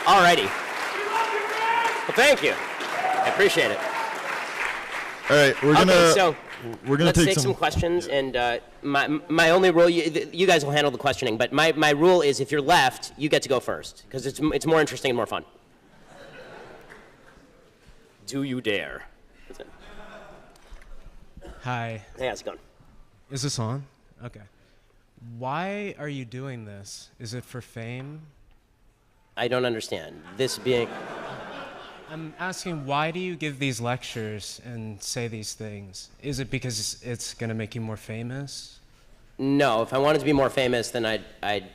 All righty. Well, thank you. I appreciate it. All right, we're gonna take some questions, and my only rule, you guys will handle the questioning, but my rule is if you're left, you get to go first, because it's more interesting and more fun. Do you dare? That's it. Hi. Hey, how's it going? Is this on? Okay. Why are you doing this? Is it for fame? I don't understand. This being... I'm asking, why do you give these lectures and say these things? Is it because it's going to make you more famous? No, if I wanted to be more famous, then I'd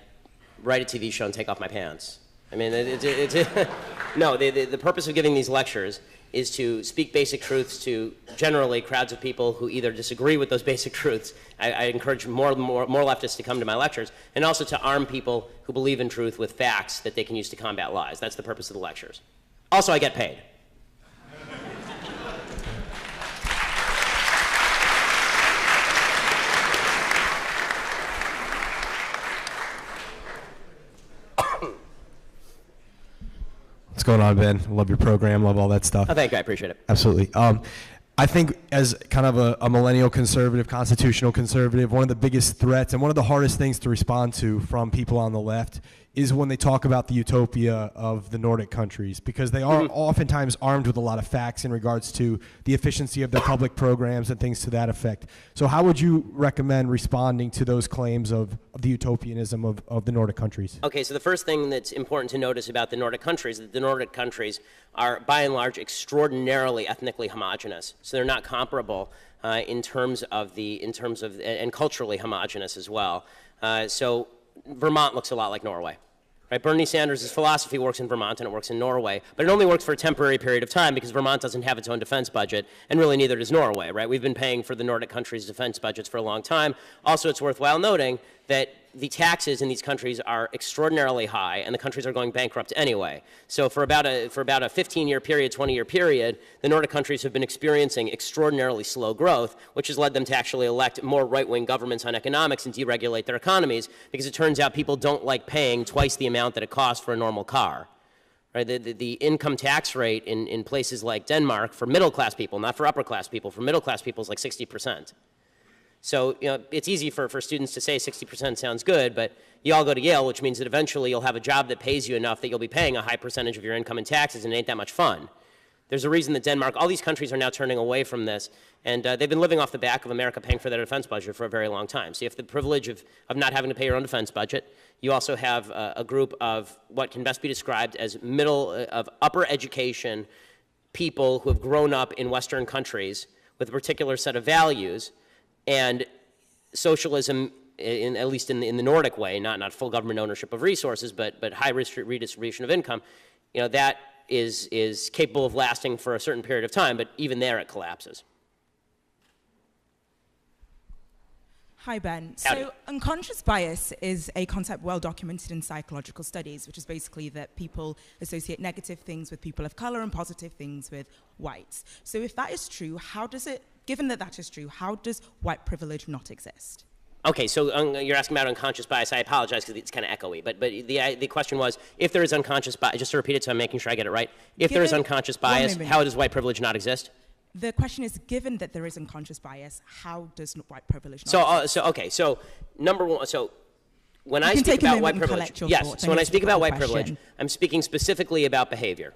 write a TV show and take off my pants. I mean, no, the purpose of giving these lectures is to speak basic truths to generally crowds of people who either disagree with those basic truths. I encourage more leftists to come to my lectures, and also to arm people who believe in truth with facts that they can use to combat lies. That's the purpose of the lectures. Also, I get paid. What's going on, Ben? Love your program, love all that stuff. Oh, thank you, I appreciate it. Absolutely. I think as kind of a millennial conservative, constitutional conservative, one of the biggest threats and one of the hardest things to respond to from people on the left is when they talk about the utopia of the Nordic countries, because they are oftentimes armed with a lot of facts in regards to the efficiency of their public programs and things to that effect. So how would you recommend responding to those claims of the utopianism of the Nordic countries? Okay, so the first thing that's important to notice about the Nordic countries is that the Nordic countries are, by and large, extraordinarily ethnically homogenous. So they're not comparable in terms of, and culturally homogenous as well. So Vermont looks a lot like Norway. Right? Bernie Sanders' philosophy works in Vermont and it works in Norway, but it only works for a temporary period of time because Vermont doesn't have its own defense budget, and really neither does Norway. Right? We've been paying for the Nordic countries' defense budgets for a long time. Also, it's worthwhile noting that the taxes in these countries are extraordinarily high, and the countries are going bankrupt anyway. So for about a 15-year period, 20-year period, the Nordic countries have been experiencing extraordinarily slow growth, which has led them to actually elect more right-wing governments on economics and deregulate their economies, because it turns out people don't like paying twice the amount that it costs for a normal car. Right? The income tax rate in places like Denmark for middle-class people, not for upper-class people, for middle-class people is like 60%. So, it's easy for students to say 60% sounds good, but you all go to Yale, which means that eventually you'll have a job that pays you enough that you'll be paying a high percentage of your income in taxes, and it ain't that much fun. There's a reason that Denmark, all these countries are now turning away from this, and they've been living off the back of America paying for their defense budget for a very long time. So you have the privilege of not having to pay your own defense budget. You also have a group of what can best be described as upper education people who have grown up in Western countries with a particular set of values. And socialism, at least in the Nordic way, not full government ownership of resources, but high redistribution of income, that is capable of lasting for a certain period of time, but even there it collapses. Hi, Ben. Howdy. So unconscious bias is a concept well documented in psychological studies, which is basically that people associate negative things with people of color and positive things with whites. So if that is true, given that that is true, how does white privilege not exist? Okay, so you're asking about unconscious bias. I apologize because it's kind of echoey, but the question was, if there is unconscious bias, just to repeat it so I'm making sure I get it right, if there is unconscious bias, how does white privilege not exist? The question is, given that there is unconscious bias, how does white privilege not exist? So number one, so when I speak about white privilege, yes, so when I speak about white privilege, I'm speaking specifically about behavior.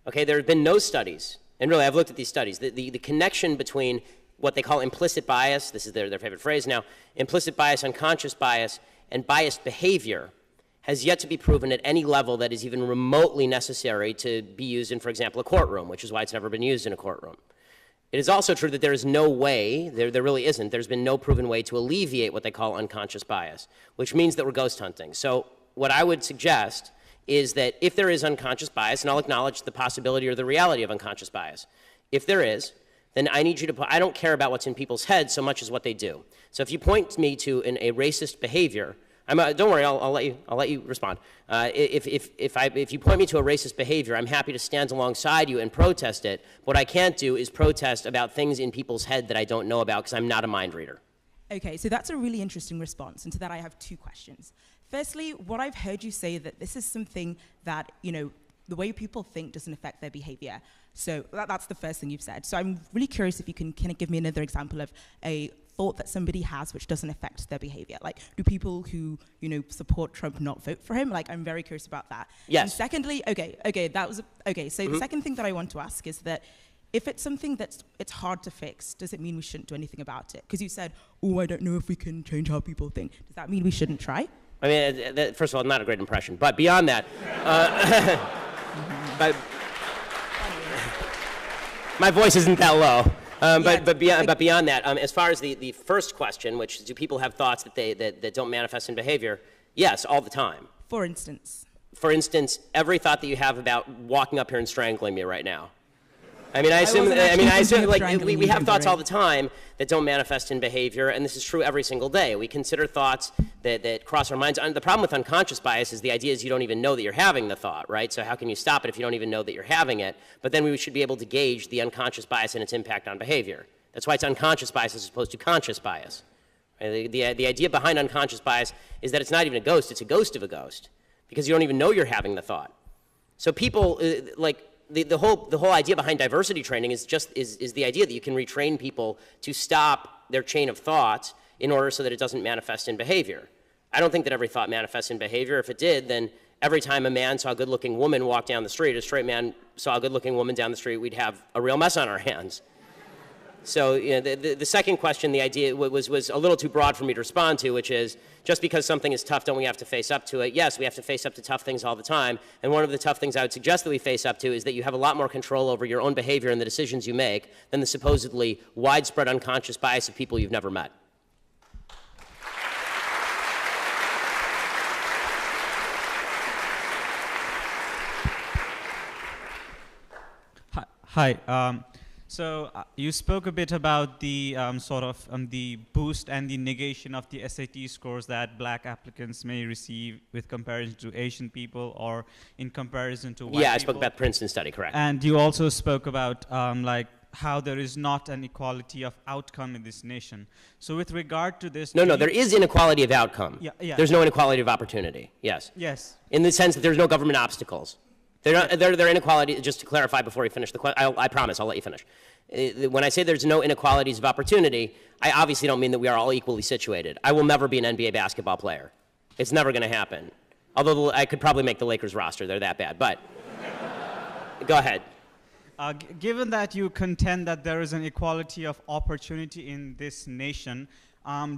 Okay, there have been no studies, and really I've looked at these studies, the connection between what they call implicit bias, this is their favorite phrase now, implicit bias, unconscious bias, and biased behavior has yet to be proven at any level that is even remotely necessary to be used in, for example, a courtroom, which is why it's never been used in a courtroom. It is also true that there is no way, there really isn't, there's been no proven way to alleviate what they call unconscious bias, which means that we're ghost hunting. So what I would suggest is that if there is unconscious bias, and I'll acknowledge the possibility or the reality of unconscious bias, if there is, then I need you to I don't care about what's in people's heads so much as what they do. So if you point me to a racist behavior, don't worry, I'll let you respond. If you point me to a racist behavior, I'm happy to stand alongside you and protest it. What I can't do is protest about things in people's head that I don't know about because I'm not a mind reader. Okay, so that's a really interesting response, and to that I have two questions. Firstly, what I've heard you say that this is something that, the way people think doesn't affect their behavior. So that's the first thing you've said. So I'm really curious if you can kind of give me another example of a thought that somebody has which doesn't affect their behavior. Like, do people who, support Trump not vote for him? Like, I'm very curious about that. Yes. And secondly, so the second thing that I want to ask is that if it's something it's hard to fix, does it mean we shouldn't do anything about it? Because you said, I don't know if we can change how people think. Does that mean we shouldn't try? I mean, first of all, not a great impression. But beyond that, my voice isn't that low. But beyond that, as far as the first question, which is, do people have thoughts that don't manifest in behavior? Yes, all the time. For instance? For instance, every thought that you have about walking up here and strangling me right now. I assume like we have thoughts all the time that don't manifest in behavior, and this is true every single day. We consider thoughts that cross our minds. And the problem with unconscious bias is the idea is you don't even know that you're having the thought, right? So how can you stop it if you don't even know that you're having it? But then we should be able to gauge the unconscious bias and its impact on behavior. That's why it's unconscious bias as opposed to conscious bias. The idea behind unconscious bias is that it's not even a ghost, it's a ghost of a ghost, because you don't even know you're having the thought. So people, the whole idea behind diversity training is the idea that you can retrain people to stop their chain of thought in order so that it doesn't manifest in behavior. I don't think that every thought manifests in behavior. If it did, then every time a man saw a good-looking woman walk down the street, a straight man saw a good-looking woman down the street, we'd have a real mess on our hands. So the second question, the idea was a little too broad for me to respond to, which is, just because something is tough, don't we have to face up to it? Yes, we have to face up to tough things all the time. And one of the tough things I would suggest that we face up to is that you have a lot more control over your own behavior and the decisions you make than the supposedly widespread unconscious bias of people you've never met. Hi. So you spoke a bit about the the boost and the negation of the SAT scores that black applicants may receive with comparison to Asian people or in comparison to white people. Yeah, I spoke about the Princeton study, correct. And you also spoke about how there is not an equality of outcome in this nation. So with regard to this... No, there is inequality of outcome. Yeah. There's no inequality of opportunity, yes. Yes. In the sense that there's no government obstacles. They're inequality, just to clarify before you finish the question, I promise, I'll let you finish. When I say there's no inequalities of opportunity, I obviously don't mean that we are all equally situated. I will never be an NBA basketball player. It's never going to happen. Although I could probably make the Lakers roster, they're that bad, but go ahead. Given that you contend that there is an equality of opportunity in this nation,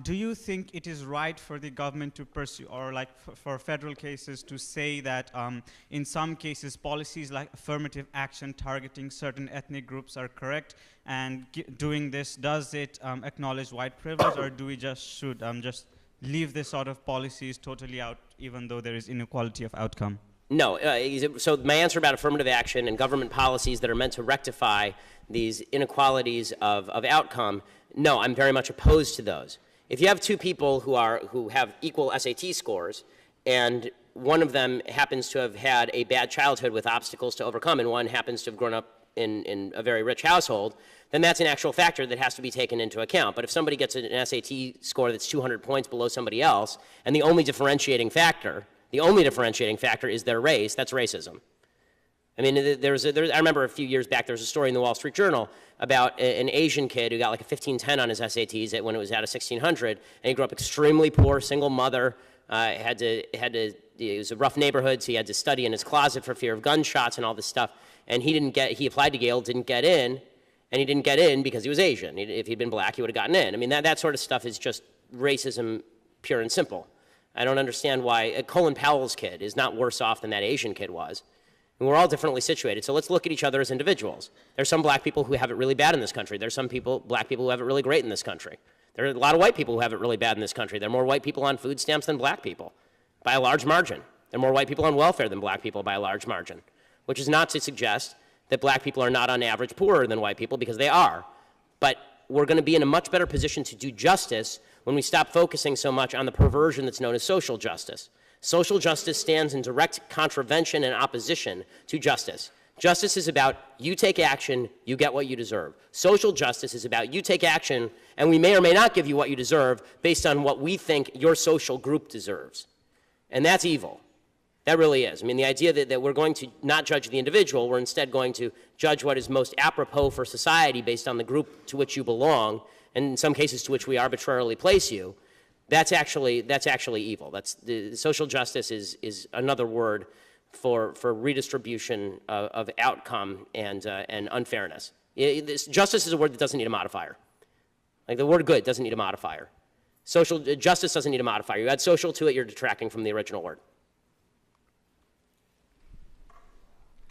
do you think it is right for the government to pursue, or like for federal cases to say that in some cases policies like affirmative action targeting certain ethnic groups are correct, and doing this, does it acknowledge white privilege, or do we should just leave this sort of policies totally out even though there is inequality of outcome? No, so my answer about affirmative action and government policies that are meant to rectify these inequalities of outcome, no, I'm very much opposed to those. If you have two people who have equal SAT scores, and one of them happens to have had a bad childhood with obstacles to overcome, and one happens to have grown up in a very rich household, then that's an actual factor that has to be taken into account. But if somebody gets an SAT score that's 200 points below somebody else, and the only differentiating factor is their race, that's racism. I mean, I remember a few years back there was a story in the Wall Street Journal about an Asian kid who got like a 1510 on his SATs when it was out of 1600, and he grew up extremely poor, single mother, it was a rough neighborhood, so he had to study in his closet for fear of gunshots and all this stuff, and he applied to Yale, didn't get in, and he didn't get in because he was Asian. If he'd been black, he would have gotten in. I mean, that sort of stuff is just racism pure and simple. I don't understand why Colin Powell's kid is not worse off than that Asian kid was. And we're all differently situated, so let's look at each other as individuals. There's some black people who have it really bad in this country. There's some black people who have it really great in this country. There are a lot of white people who have it really bad in this country. There are more white people on food stamps than black people, by a large margin. There are more white people on welfare than black people by a large margin, which is not to suggest that black people are not on average poorer than white people, because they are. But we're going to be in a much better position to do justice when we stop focusing so much on the perversion that's known as social justice. Social justice stands in direct contravention and opposition to justice. Justice is about you take action, you get what you deserve. Social justice is about you take action, and we may or may not give you what you deserve based on what we think your social group deserves. And that's evil. That really is. I mean, the idea that we're going to not judge the individual, we're instead going to judge what is most apropos for society based on the group to which you belong, and in some cases to which we arbitrarily place you, that's actually evil. Social justice is another word for redistribution of outcome and unfairness. Justice is a word that doesn't need a modifier. Like the word good doesn't need a modifier. Social justice doesn't need a modifier. You add social to it, you're detracting from the original word.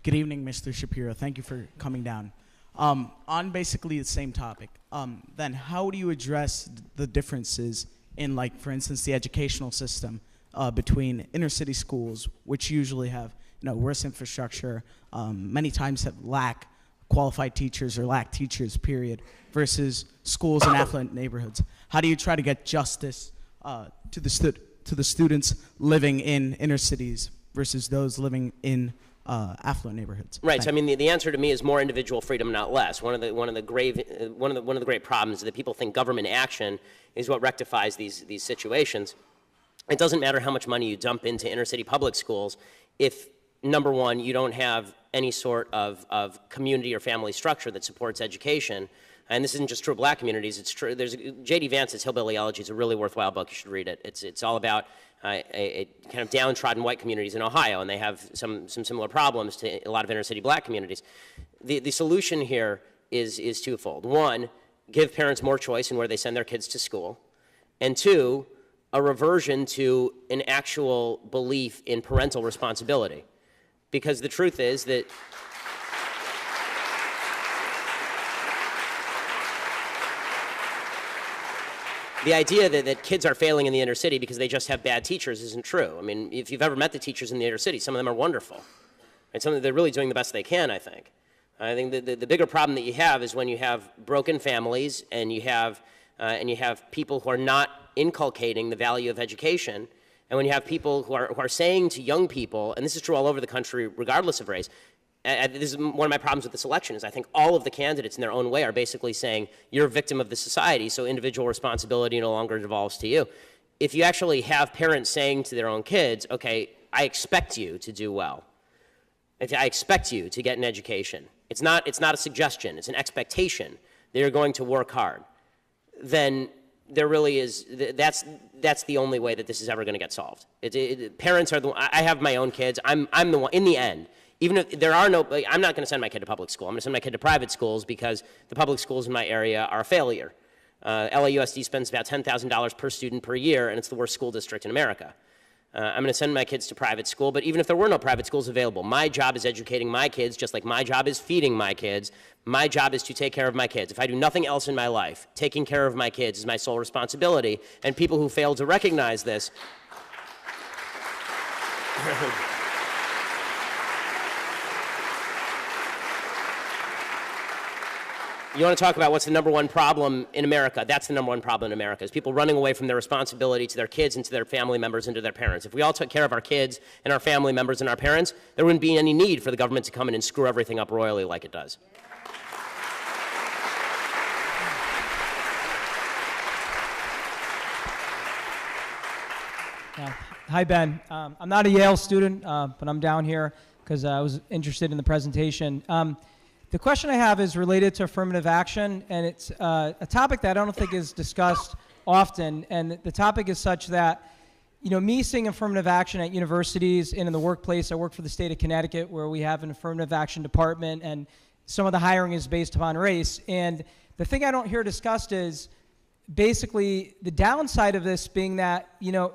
Good evening, Mr. Shapiro. Thank you for coming down. On basically the same topic, then how do you address the differences in, like, for instance, the educational system between inner city schools, which usually have worse infrastructure, many times have lack qualified teachers or lack teachers, period, versus schools in affluent neighborhoods? How do you try to get justice to the students living in inner cities versus those living in affluent neighborhoods? Right. So I mean, the answer to me is more individual freedom, not less. One of the great problems is that people think government action is what rectifies these situations. It doesn't matter how much money you dump into inner city public schools if, number one, you don't have any sort of community or family structure that supports education. And this isn't just true of black communities. It's true. There's J.D. Vance's Hillbilly Elegy is a really worthwhile book. You should read it. It's all about a kind of downtrodden white communities in Ohio, and they have some similar problems to a lot of inner city black communities. The solution here is twofold. One, give parents more choice in where they send their kids to school. And two, a reversion to an actual belief in parental responsibility. Because the truth is that the idea that kids are failing in the inner city because they just have bad teachers isn't true. I mean, if you've ever met the teachers in the inner city, some of them are wonderful. And they're really doing the best they can, I think. I think the bigger problem that you have is when you have broken families and you have people who are not inculcating the value of education, and when you have people who are saying to young people, and this is true all over the country regardless of race, this is one of my problems with this election, is I think all of the candidates in their own way are basically saying, you're a victim of the society, so individual responsibility no longer devolves to you. If you actually have parents saying to their own kids, okay, I expect you to do well. I expect you to get an education. It's not a suggestion, it's an expectation that you're going to work hard. Then there really is, that's the only way that this is ever going to get solved. Parents are I have my own kids, I'm the one, in the end, even if there are no, I'm not going to send my kid to public school. I'm going to send my kid to private schools because the public schools in my area are a failure. LAUSD spends about $10,000 per student per year, and it's the worst school district in America. I'm going to send my kids to private school, but even if there were no private schools available, my job is educating my kids, just like my job is feeding my kids. My job is to take care of my kids. If I do nothing else in my life, taking care of my kids is my sole responsibility, and people who fail to recognize this you want to talk about what's the number one problem in America? That's the number one problem in America, is people running away from their responsibility to their kids and to their family members and to their parents. If we all took care of our kids and our family members and our parents, there wouldn't be any need for the government to come in and screw everything up royally like it does. Hi, Ben. I'm not a Yale student, but I'm down here because I was interested in the presentation. The question I have is related to affirmative action, and it's a topic that I don't think is discussed often. And the topic is such that, me seeing affirmative action at universities and in the workplace, I work for the state of Connecticut where we have an affirmative action department, and some of the hiring is based upon race. And the thing I don't hear discussed is basically the downside of this being that,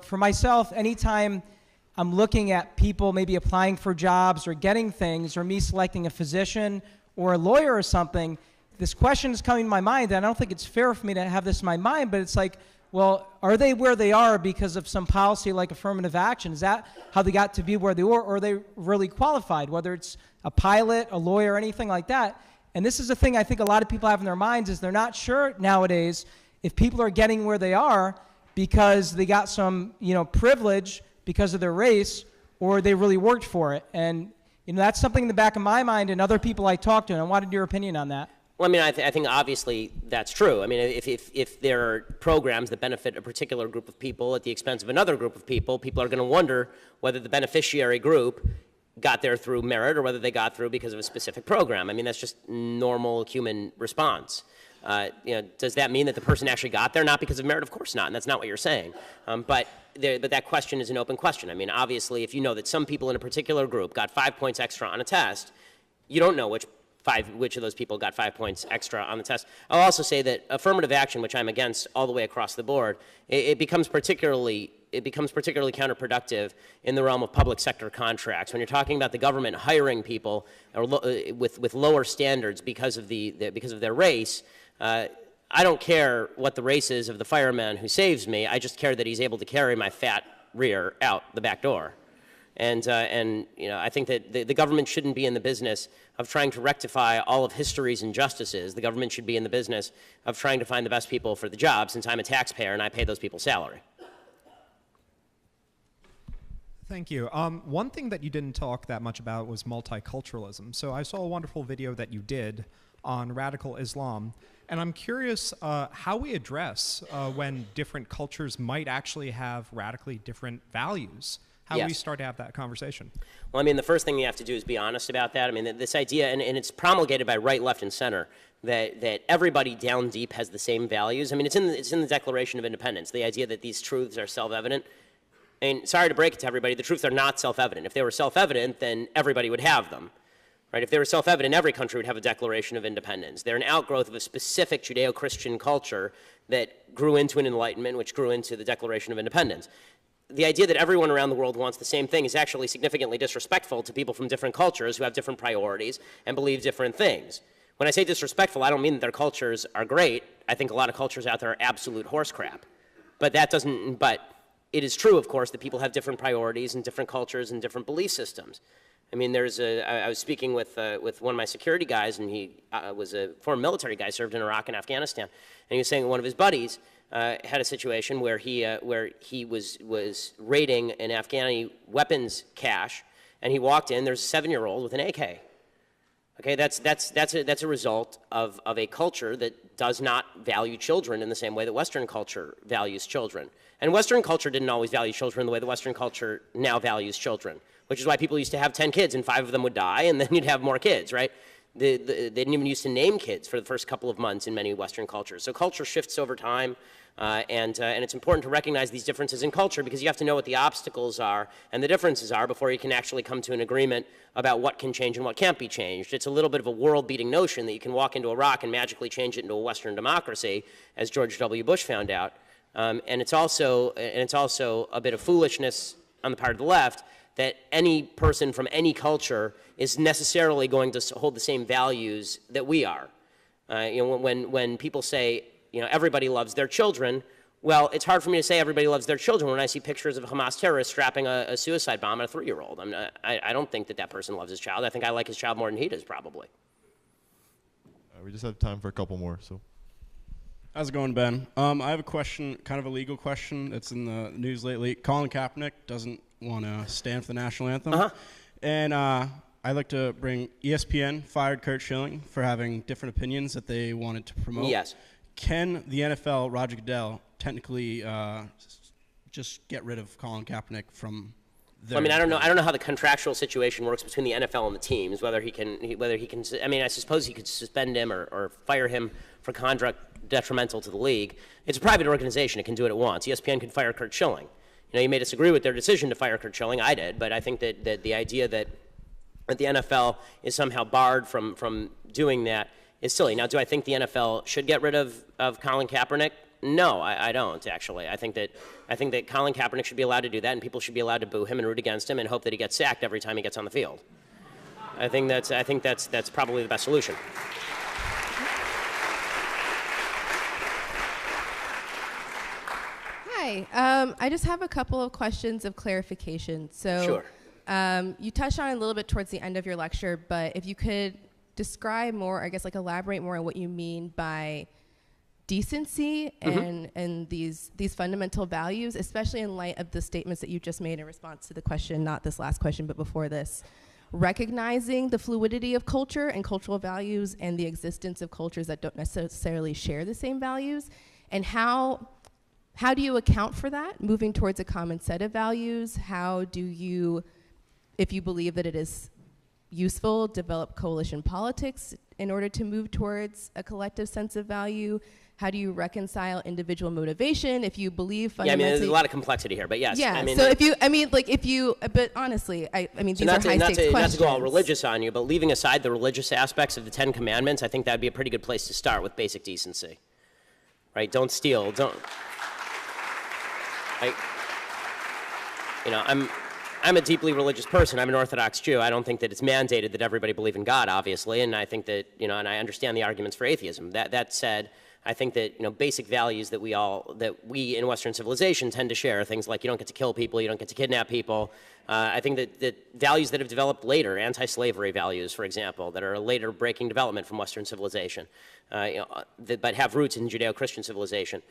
for myself, anytime I'm looking at people maybe applying for jobs or getting things, or me selecting a physician or a lawyer or something, this question is coming to my mind, and I don't think it's fair for me to have this in my mind, but it's like, well, are they where they are because of some policy like affirmative action? Is that how they got to be where they were, or are they really qualified, whether it's a pilot, a lawyer, anything like that? And this is the thing I think a lot of people have in their minds, is they're not sure nowadays if people are getting where they are because they got some, privilege because of their race, or they really worked for it. And that's something in the back of my mind and other people I talk to, and I wanted your opinion on that. Well, I mean, I think obviously that's true. I mean, if there are programs that benefit a particular group of people at the expense of another group of people are going to wonder whether the beneficiary group got there through merit or whether they got through because of a specific program. I mean, that's just normal human response. Does that mean that the person actually got there not because of merit? Of course not, and that's not what you're saying. But that question is an open question. I mean, obviously, if you know that some people in a particular group got 5 points extra on a test, you don't know which of those people got 5 points extra on the test. I'll also say that affirmative action, which I'm against all the way across the board, it becomes particularly counterproductive in the realm of public sector contracts. When you're talking about the government hiring people with lower standards because of their race, I don't care what the race is of the fireman who saves me. I just care that he's able to carry my fat rear out the back door. And I think that the government shouldn't be in the business of trying to rectify all of history's injustices. The government should be in the business of trying to find the best people for the job, since I'm a taxpayer and I pay those people's salary. Thank you. One thing that you didn't talk that much about was multiculturalism. So I saw a wonderful video that you did on radical Islam, and I'm curious how we address when different cultures might actually have radically different values. How do we start to have that conversation? Well, I mean, the first thing you have to do is be honest about that. I mean, this idea, and it's promulgated by right, left, and center, that everybody down deep has the same values. I mean, it's in the Declaration of Independence, the idea that these truths are self-evident. I mean, sorry to break it to everybody, the truths are not self-evident. If they were self-evident, then everybody would have them. Right? If they were self-evident, every country would have a Declaration of Independence. They're an outgrowth of a specific Judeo-Christian culture that grew into an Enlightenment, which grew into the Declaration of Independence. The idea that everyone around the world wants the same thing is actually significantly disrespectful to people from different cultures who have different priorities and believe different things. When I say disrespectful, I don't mean that their cultures are great. I think a lot of cultures out there are absolute horse crap. But it is true, of course, that people have different priorities and different cultures and different belief systems. I mean, I was speaking with one of my security guys, and he was a former military guy, served in Iraq and Afghanistan, and he was saying one of his buddies had a situation where he was raiding an Afghani weapons cache, and he walked in. There's a 7-year-old with an AK. Okay, that's a result of a culture that does not value children in the same way that Western culture values children. And Western culture didn't always value children the way the Western culture now values children, which is why people used to have 10 kids and 5 of them would die, and then you'd have more kids, right? They didn't even used to name kids for the first couple of months in many Western cultures. So culture shifts over time, and it's important to recognize these differences in culture because you have to know what the obstacles are and the differences are before you can actually come to an agreement about what can change and what can't be changed. It's a little bit of a world-beating notion that you can walk into Iraq and magically change it into a Western democracy, as George W. Bush found out. And it's also a bit of foolishness on the part of the left that any person from any culture is necessarily going to hold the same values that we are. When people say, everybody loves their children, well, it's hard for me to say everybody loves their children when I see pictures of Hamas terrorists strapping a suicide bomb on a 3-year-old. I don't think that person loves his child. I think I like his child more than he does, probably. We just have time for a couple more, so. How's it going, Ben? I have a question, kind of a legal question that's in the news lately. Colin Kaepernick doesn't want to stand for the national anthem. And I'd like to bring ESPN fired Kurt Schilling for having different opinions that they wanted to promote. Yes. Can the NFL, Roger Goodell, technically just get rid of Colin Kaepernick from their... I mean, I don't know how the contractual situation works between the NFL and the teams, whether he can, I mean, I suppose he could suspend him or fire him for conduct detrimental to the league. It's a private organization. It can do it at once. ESPN can fire Kurt Schilling. You may disagree with their decision to fire Kurt Schilling. I did, but I think that the idea that the NFL is somehow barred from doing that is silly. Now, do I think the NFL should get rid of Colin Kaepernick? No, I don't, actually. I think that Colin Kaepernick should be allowed to do that, and people should be allowed to boo him and root against him and hope that he gets sacked every time he gets on the field. I think that's probably the best solution. Hi. I just have a couple of questions of clarification. So, sure. You touched on it a little bit towards the end of your lecture, but if you could describe more, I guess, elaborate more on what you mean by decency and these fundamental values, especially in light of the statements that you just made in response to the question, not this last question, but before this, recognizing the fluidity of culture and cultural values and the existence of cultures that don't necessarily share the same values, and how do you account for that, moving towards a common set of values? How do you, if you believe that it is useful, develop coalition politics in order to move towards a collective sense of value? How do you reconcile individual motivation if you believe fundamentally? Yeah, I mean, there's a lot of complexity here, but yes. Yeah, I mean, so but honestly, these are high-stakes questions. Not to go all religious on you, but leaving aside the religious aspects of the Ten Commandments, I think that would be a pretty good place to start with basic decency. Right? Don't steal, I'm a deeply religious person. I'm an Orthodox Jew. I don't think that it's mandated that everybody believe in God, obviously, and I think that, and I understand the arguments for atheism. That said, I think that, basic values that we in Western civilization tend to share, things like you don't get to kill people, you don't get to kidnap people. I think that values that have developed later, anti-slavery values, for example, that are a later breaking development from Western civilization, but have roots in Judeo-Christian civilization.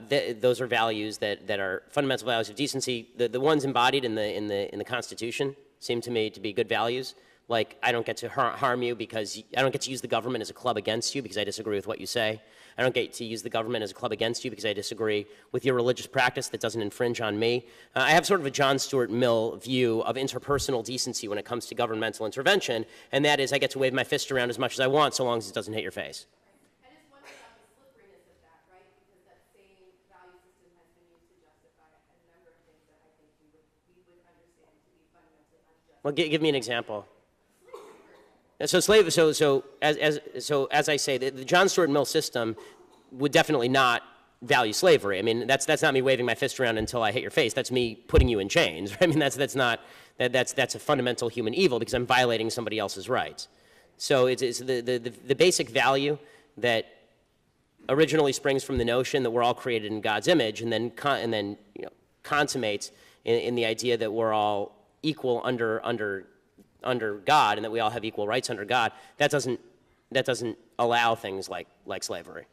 Those are values that are fundamental values of decency. The ones embodied in the Constitution seem to me to be good values. Like, I don't get to harm you because I don't get to use the government as a club against you because I disagree with what you say. I don't get to use the government as a club against you because I disagree with your religious practice that doesn't infringe on me. I have sort of a John Stuart Mill view of interpersonal decency when it comes to governmental intervention, and that is I get to wave my fist around as much as I want so long as it doesn't hit your face. I just wonder about the slipperiness of that, right? Because that same value system has been used to justify a number of things that I think we would understand to be fundamentally unjust. Well, give me an example. So as I say, the John Stuart Mill system would definitely not value slavery. I mean, that's not me waving my fist around until I hit your face. That's me putting you in chains. I mean, that's a fundamental human evil because I'm violating somebody else's rights. So it's the basic value that originally springs from the notion that we're all created in God's image, and then consummates in the idea that we're all equal under God, and that we all have equal rights under God. That doesn't allow things like slavery,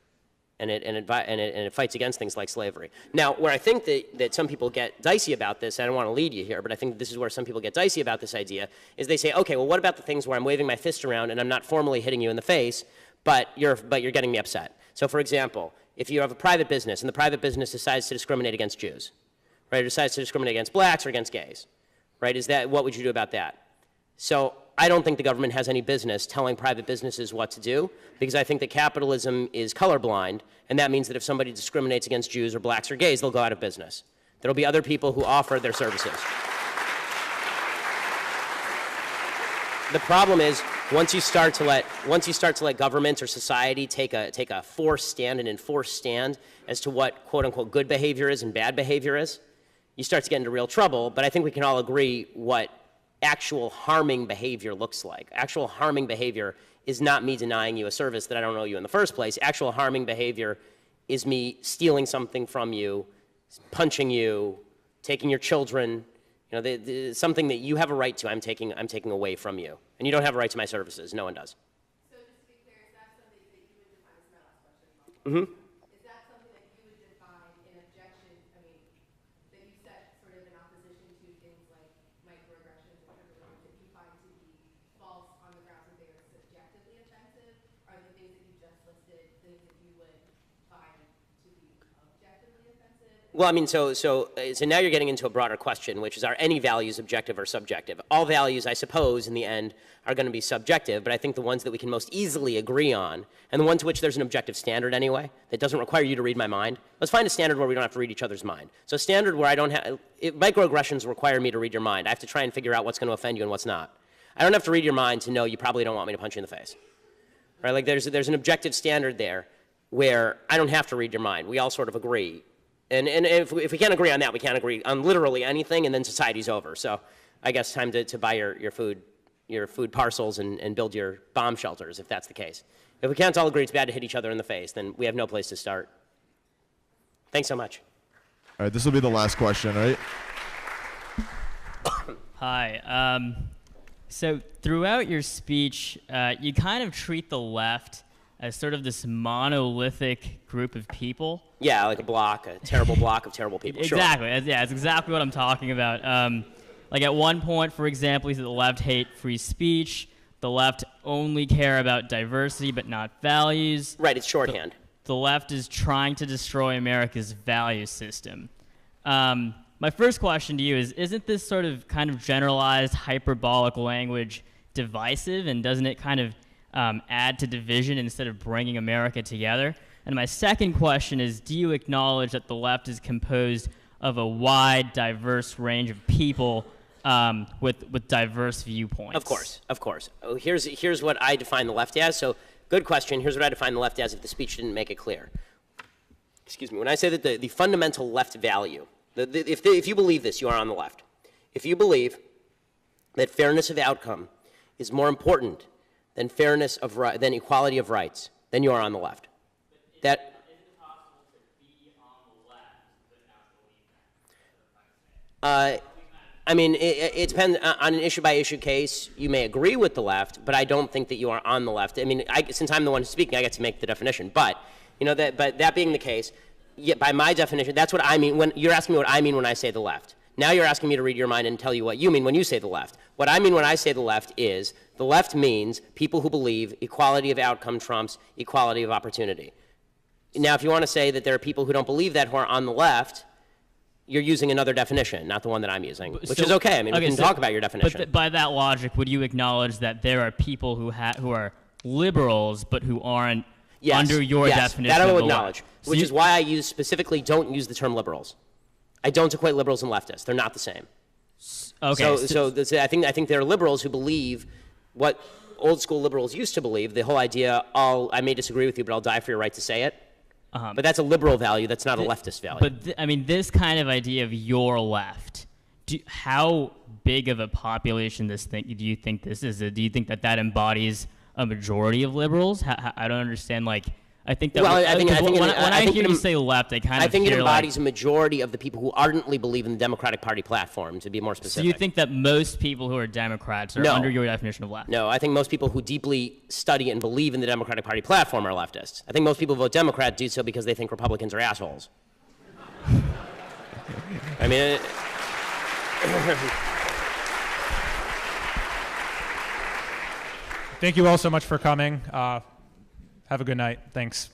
and it fights against things like slavery. Now, where I think that some people get dicey about this, I don't want to lead you here, but I think this is where some people get dicey about this idea, is they say, okay, well, what about the things where I'm waving my fist around and I'm not formally hitting you in the face, but you're getting me upset? So, for example, if you have a private business and the private business decides to discriminate against Jews, right, or decides to discriminate against blacks or against gays, right? What would you do about that? So I don't think the government has any business telling private businesses what to do, because I think that capitalism is colorblind, and that means that if somebody discriminates against Jews or blacks or gays, they'll go out of business. There'll be other people who offer their services. The problem is once you start to let government or society take a forced stand, an enforced stand as to what quote unquote good behavior is and bad behavior is, you start to get into real trouble. But I think we can all agree what actual harming behavior looks like. Actual harming behavior is not me denying you a service that I don't owe you in the first place. Actual harming behavior is me stealing something from you, punching you, taking your children, something that you have a right to, I'm taking away from you. And you don't have a right to my services. No one does. So just to be clear, is that something that you would define, this is my last question. Mm-hmm. Is that something that you would define in objection, that you set sort of in opposition to things like microaggressions or whatever that you find to be false on the grounds that they are subjectively offensive? Are the things that you just listed things that you would find to be objectively offensive? Well, I mean, so now you're getting into a broader question, which is, are any values objective or subjective? All values, I suppose, in the end, are going to be subjective, but I think the ones that we can most easily agree on, and the one to which there's an objective standard anyway, that doesn't require you to read my mind, let's find a standard where we don't have to read each other's mind. So a standard where I don't have, microaggressions require me to read your mind. I have to try and figure out what's going to offend you and what's not. I don't have to read your mind to know you probably don't want me to punch you in the face. Right? Like there's an objective standard there where I don't have to read your mind. We all sort of agree. And if we can't agree on that, we can't agree on literally anything, and then society's over. So I guess time to buy your food parcels and build your bomb shelters, if that's the case. If we can't all agree it's bad to hit each other in the face, then we have no place to start. Thanks so much. All right, this will be the last question, right? Hi. So throughout your speech, you kind of treat the left as sort of this monolithic group of people. Yeah, like a terrible block of terrible people. Exactly. Sure. Yeah, it's exactly what I'm talking about. Like at one point, for example, he said the left hate free speech. The left only care about diversity but not values. Right, it's shorthand. The left is trying to destroy America's value system. My first question to you is, isn't this sort of kind of generalized hyperbolic language divisive, and doesn't it kind of add to division instead of bringing America together? And my second question is, do you acknowledge that the left is composed of a wide, diverse range of people with diverse viewpoints? Of course, of course. Oh, here's what I define the left as. So, good question. Here's what I define the left as if the speech didn't make it clear. Excuse me. When I say that the fundamental left value, if you believe this, you are on the left. If you believe that fairness of outcome is more important than than equality of rights, then you are on the left. That I mean, it depends on an issue-by-issue case. You may agree with the left, but I don't think that you are on the left. I mean, since I'm the one speaking, I get to make the definition. But but that being the case, by my definition, that's what I mean. When you're asking me what I mean when I say the left, now you're asking me to read your mind and tell you what you mean when you say the left. What I mean when I say the left is the left means people who believe equality of outcome trumps equality of opportunity. Now, if you want to say that there are people who don't believe that who are on the left, you're using another definition, not the one that I'm using, which is okay. I mean, we can talk about your definition. But by that logic, would you acknowledge that there are people who are liberals but who aren't under your definition? That I will of the acknowledge, left? which is why I specifically don't use the term liberals. I don't equate liberals and leftists. They're not the same. Okay. I think there are liberals who believe what old school liberals used to believe, the whole idea, I may disagree with you, but I'll die for your right to say it. But that's a liberal value. That's not a leftist value. But I mean, this kind of idea of your left, how big of a population do you think this is? Do you think that embodies a majority of liberals? I don't understand. Like, I think that when I hear you say left, I think it embodies a majority of the people who ardently believe in the Democratic Party platform, to be more specific. So you think that most people who are Democrats are under your definition of left? No, I think most people who deeply study and believe in the Democratic Party platform are leftists. I think most people who vote Democrat do so because they think Republicans are assholes. I mean... Thank you all so much for coming. Have a good night. Thanks.